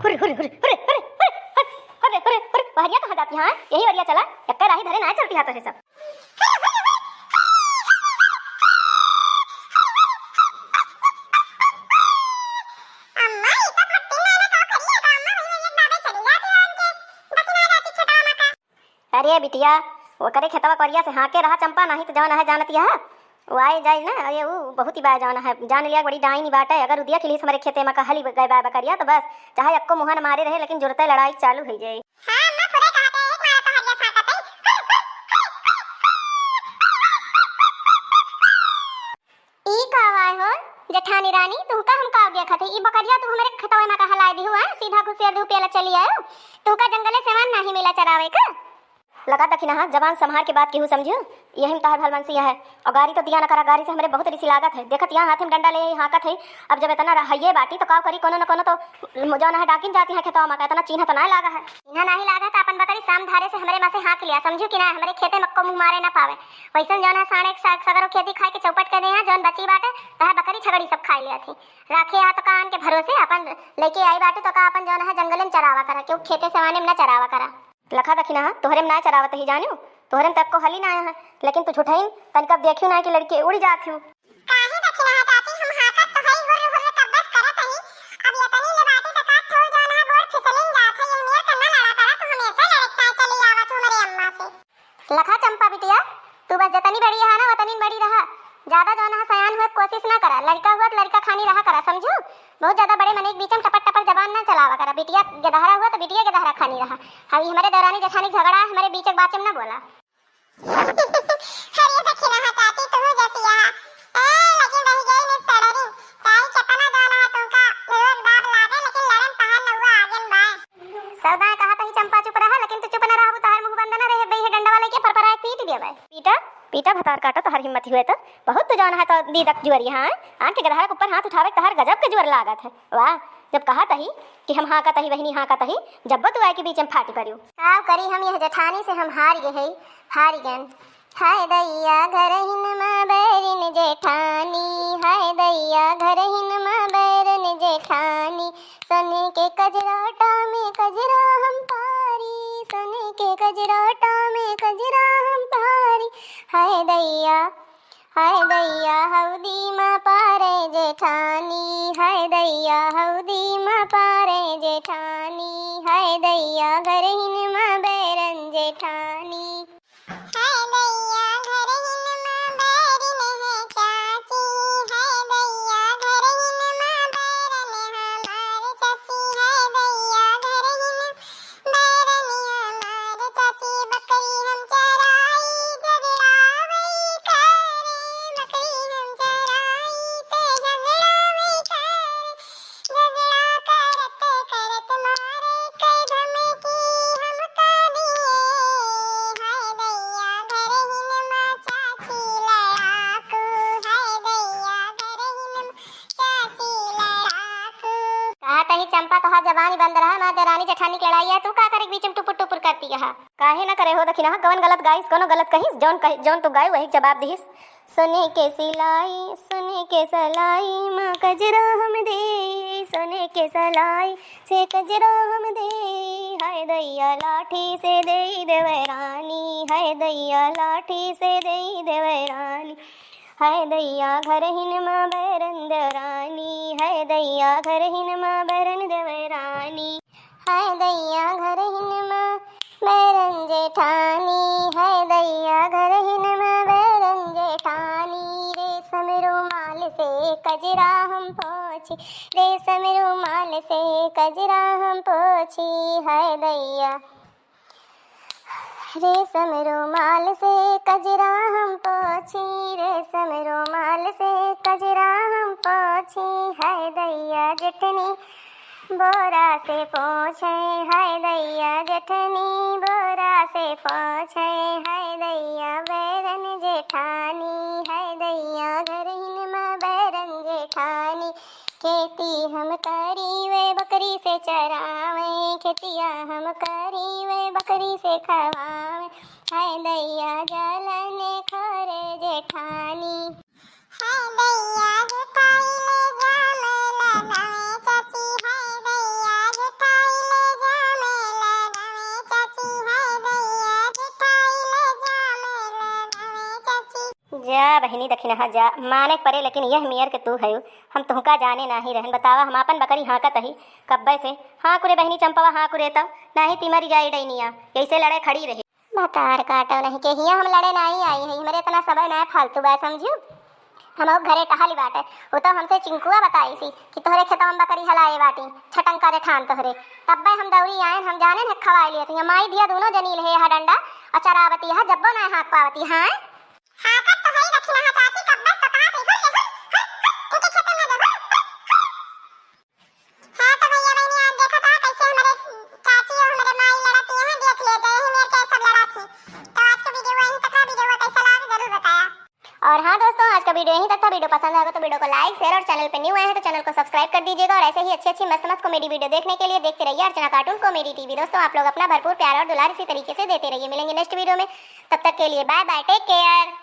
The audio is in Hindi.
हुर हुर हुर हुर हुर हुर हुर हुर वहरिया कहाँ जाती है? यही वरिया चला चक्कर राही धरे ना चलती हाथ से सब। अरे बिटिया वो करे खेतवा करिया से हाँ के रहा चंपा नहीं तो जान है जानती है वो आए जाए ना। अरे वो बहुत ही बार जाना है जान लिया बड़ी डाई नहीं बात है। अगर उदिया खिली हमारे खेते में कहली गए बाबा करिया तो बस चाहे अक्को मुहन मारे रहे लेकिन जुड़ते लड़ाई चालू हो जाए। जेठानी रानी तू का हम का देखा थे ई बकरिया तू हमारे खेतवा में कहा लाई दी हुआ सीधा घुसिया दू पेला चली आयो तू का जंगले सेवान नहीं मिला चरावे का लगा दखिना हां जबान संभार के बात केहू समझो यही तार भलमनसी है। और गाड़ी तो दिया न करा गाड़ी से हमरे बहुत रिसी लागत है देखत यहाँ हाथ में डंडा ले हाकत है। अब जब इतना हइये बाटी तो का करी कोनो न कोनो तो जौन है डाकिन जाती है खेतवा में इतना चिन्ह तो ना लागा है। चिन्ह नहीं लागा तो अपन बकरी साम धारे से हमरे मासे हाक लिया समझू कि ना हमारे खेते मक्को मुंह मारे ना पावे वैसन जौन है साढ़े साग सगरो खेती खाए के चौपट के दे हैं जौन बची बाटे तह बकरी छगड़ी सब खा लिया थी राखे आ तो कान के भरोसे अपन लेके आई बाटे तो का अपन जौन है जंगल में चरावा करा क्यों खेते सेवाने में ना चरावा करा। लखा दखिना तोहरे में ना चरावत ही जानियो तोहरे में तक को हली ना आया है लेकिन तू झूठाइन तन कब देखियो ना कि लड़की उड़ जात हूं काहे दखिना है चाची हम हाकत तो हई हुर हुर तब बस करत हई अब ये तनी ले बाटे तो का थोड़ जाना है गोड़ फिसलिन जात है ये मेर करना लड़ा करा तो हमेशा लड़कता चली आवत हूं मेरी अम्मा से। लखा चंपा बिटिया तू बस जतनी बड़ी है ना वतनी बड़ी रहा ज्यादा जो ना सयान हुए कोशिश ना करा लड़का हुआ तो लड़का खानी रहा करा समझो बहुत ज्यादा बड़े मने एक बीच में टपट टपट जबान ना चलावा करा बिटिया गदहरा हुआ तो बिटिया गदहरा खानी रहा। अभी हमारे दौरानी जेठानी झगड़ा हमारे बीच एक बात में ना बोला हरिया दखिना है चाची तू जैसी आ लगी रह गई ने सड़री चाहे कितना जाना है तुमका लोग बाप लागे लेकिन लड़न तहार न हुआ आगन बाय सौदा कहा तो ही चंपा चुप रहा लेकिन तू चुप न रहबू तहार मुंह बंद न रहे बई डंडा वाले के परपरा पीट दिया बे पीटा पीटा भतार काटा तो हर हिम्मत हुए तो बहुत तो जान है तो दीदक जुअरी हां आन के गधार के ऊपर हाथ उठावे तो हर गजब के जुअर लागत है। वाह जब कहा तही कि हम हां का तही वहनी हां का तही जब तू आए के बीच में फाटी पड़ियो का करी हम यह जेठानी से हम हार गए हाय दैया घर हिन में बैरिन जेठानी हाय दैया घर हिन में बैरिन जेठानी सोने के कजराटा में कजरा हम पारी सोने के कजराटा में कजरा हम पारी हाय दैया हौदी माँ पारे जेठानी हाय दैया हौदी माँ पारे जेठानी हाय दैया घर हिन माँ बैरन जेठानी हाय दैया घर हिन माँ बैरिन है चाची हाय दैया घर हिन माँ बैरन हमारे चाची हाय दैया घर हिन बैरन हमारे चाची बकरी हम चराई जगड़ावे करे बकरी हम चराई ते जगड़ावे करे जगड़ा करत करत मारे कई धमकी हमका दिए हाय दैया घर हिन माँ चाची लड़ाकू हाय दैया घर हिन माँ चाची लड़ाकू कहा तही चंपा कहा जवानी बंद रहा ना रानी जेठानी की लड़ाई है तू का करे बीच में टुपुर टुपुर करती है काहे ना करे हो दखिना कौन गलत गाइस कोनो गलत कहिस जौन तू गाय वही जवाब दिस सोने के सिलाई सोने के सलाई माँ कजरा हम दे सोने के सलाई से कजरा हम दे हाय दैया लाठी से दे देवे रानी हाय दैया लाठी से दे देवे रानी हाय दैया घर हिन माँ बैरन देवरानी हाय दैया घर हिन माँ बैरन देवरानी हाय दैया घर हिन माँ बैरन जेठानी हाय दैया घर हिन माँ बैरन जेठानी रेशम रुमाल से कजरा हम पोछी रेशम रुमाल से कजरा हम पोछी हाय दैया रेशम रुमाल से कजरा हम पोछी रेशम रुमाल से कजरा हम पोछी हाय दैया जेठनी बोरा से पोछे हाय दैया जेठनी बोरा से पोछे हाय दैया बैरन जेठानी हाय दैया घर हिन माँ बैरन जेठानी खेती हम करी वे बकरी से चरावे खेतिया हम करी वे बकरी से खवावे हाय दैया जलने खरे जेठानी हाय दैया जेठाई ले जामे लगावे चाची हाय दैया जेठाई जा बहनी दखिनहा जा माने परे, लेकिन यह मियर के तू हयू, हम तुहका जाने नाही रहन। बतावा हम अपन बकरी हाँकत ही कब्बे से, हाँ कुरे बहनी चंपवा, हाँ कुरे तब नाही तिमरी जाई डैनिया, ऐसे लड़े खड़ी रहे। बतार काटो नहीं के हिया हम लड़े नहीं आई है, हमारे इतना समय ना फालतू बात समझियो। हम घरे टहली बाटे, वो तो हमसे चिंकुआ बताई सी कि तोहरे खेतवा में बकरी हलाए बाटी छटन करे ठान तोहरे, तब हम दौड़ी आए, हम जाने न खवाई लिए थे माई दिया दोनों जनील है हा डंडा और चरावती है जब्बो ना हाथ पावती। हाँ हाँ कब तो हई रखी ना चाची कब बस तो कहां पे हो इनके खेत में देखो। हां तो भैया मैंने आज देखा था कैसे हमारे चाची और हमारे माई लड़ती हैं, देख लेते हैं मेरे के सब लड़ा थी। तो आज का वीडियो यहीं तक था, वीडियो कैसा लगा जरूर बताया। और हाँ दोस्तों, आज का वीडियो यहीं तक था। वीडियो पसंद आएगा तो वीडियो को लाइक शेयर और चैनल पे न्यू आए हैं तो चैनल को सब्सक्राइब कर दीजिएगा। और ऐसे ही अच्छी अच्छी मस्त मस्त कॉमेडी वीडियो देखने के लिए देखते रहिए अर्चना कार्टून कॉमेडी टीवी। दोस्तों आप लोग अपना भरपूर प्यार और दुलार इसी तरीके से देते रहिए। मिलेंगे नेक्स्ट वीडियो में, तब तक के लिए बाय बाय, टेक केयर।